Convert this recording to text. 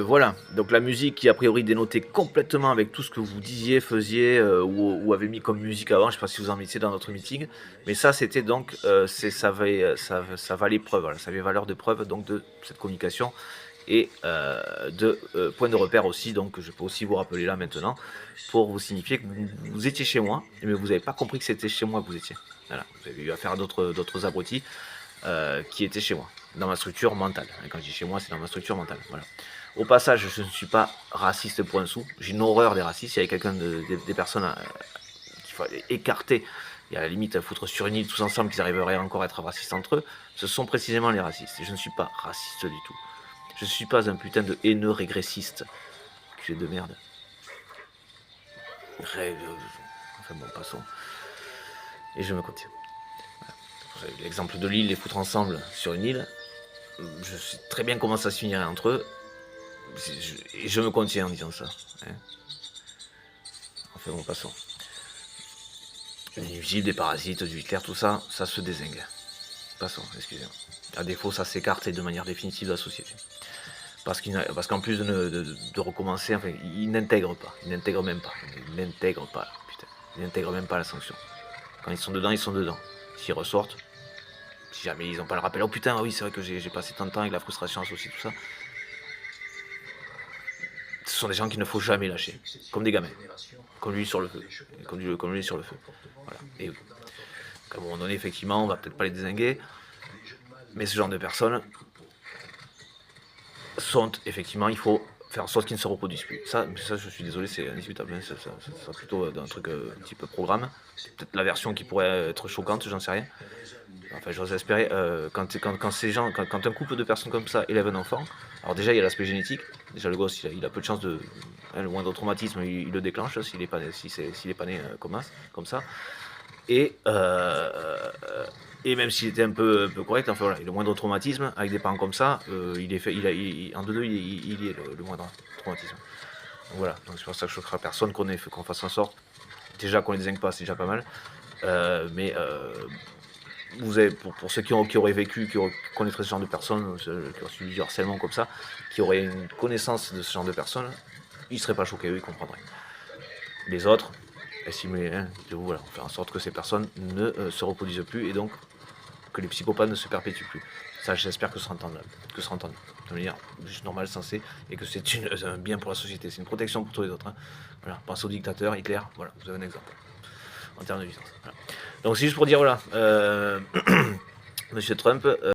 voilà. Donc la musique qui a priori dénotait complètement avec tout ce que vous disiez, faisiez ou avez mis comme musique avant. Je sais pas si vous en mettiez dans notre meeting, mais ça c'était donc ça valait preuve, voilà, ça avait valeur de preuve donc de cette communication et de point de repère aussi. Donc je peux aussi vous rappeler là maintenant pour vous signifier que vous étiez chez moi, mais vous n'avez pas compris que c'était chez moi que vous étiez. Voilà, vous avez eu affaire à d'autres abrutis qui étaient chez moi, dans ma structure mentale. Et quand je dis chez moi, c'est dans ma structure mentale. Voilà. Au passage, je ne suis pas raciste pour un sou. J'ai une horreur des racistes. Il y avait des personnes qu'il fallait écarter et à la limite à foutre sur une île tous ensemble qu'ils arriveraient encore à être racistes entre eux. Ce sont précisément les racistes. Et je ne suis pas raciste du tout. Je ne suis pas un putain de haineux régressiste. Culé de merde. Enfin bon, passons. Et je me contiens. Voilà. L'exemple de l'île, les foutre ensemble sur une île. Je sais très bien comment ça se finirait entre eux. Et je me contiens en disant ça. Hein. Enfin bon, passons. Des nuisibles, des parasites, du Hitler, tout ça, ça se désingue. Passons, excusez-moi. À défaut, ça s'écarte de manière définitive de la société. Parce qu'en plus de recommencer, enfin, ils n'intègrent pas. Ils n'intègrent même pas. Ils n'intègrent pas, putain. Ils n'intègrent même pas la sanction. Quand ils sont dedans, ils sont dedans. S'ils ressortent, si jamais ils n'ont pas le rappel, oh putain, oui, c'est vrai que j'ai passé tant de temps avec la frustration associée, tout ça. Ce sont des gens qu'il ne faut jamais lâcher, comme des gamins, comme lui sur le feu, comme lui sur le feu. Voilà. Et à un moment donné, effectivement, on va peut-être pas les dézinguer, mais ce genre de personnes sont effectivement, il faut faire en sorte qu'ils ne se reproduisent plus. Ça, je suis désolé, c'est indiscutable. Hein, ça plutôt un truc un petit peu programme. C'est peut-être la version qui pourrait être choquante, j'en sais rien. Enfin, j'ose espérer. Quand un couple de personnes comme ça élève un enfant, alors déjà il y a l'aspect génétique. Déjà le gosse, il a peu de chance de, le moindre traumatisme, il le déclenche s'il est pas né, s'il est pas né comme ça. Et même s'il était un peu correct, enfin voilà, le moindre traumatisme avec des parents comme ça, il est fait, en deux il y est le moindre traumatisme. Donc voilà, donc c'est pour ça que je choquera personne qu'on fasse en sorte. Déjà qu'on les désigne pas, c'est déjà pas mal. Mais vous avez, pour ceux qui auraient vécu, qui connaîtraient ce genre de personnes, qui auraient subi du harcèlement comme ça, qui auraient une connaissance de ce genre de personnes, ils seraient pas choqués, eux, ils comprendraient. Les autres, estimez, hein, voilà, faire en sorte que ces personnes ne se reproduisent plus et donc que les psychopathes ne se perpétuent plus. Ça, j'espère que ce sera entendu. De manière juste normale, sensée, et que c'est un bien pour la société. C'est une protection pour tous les autres. Hein. Voilà, pensez au dictateur, Hitler, voilà, vous avez un exemple. En termes de licence. Voilà. Donc c'est juste pour dire, voilà, Monsieur Trump,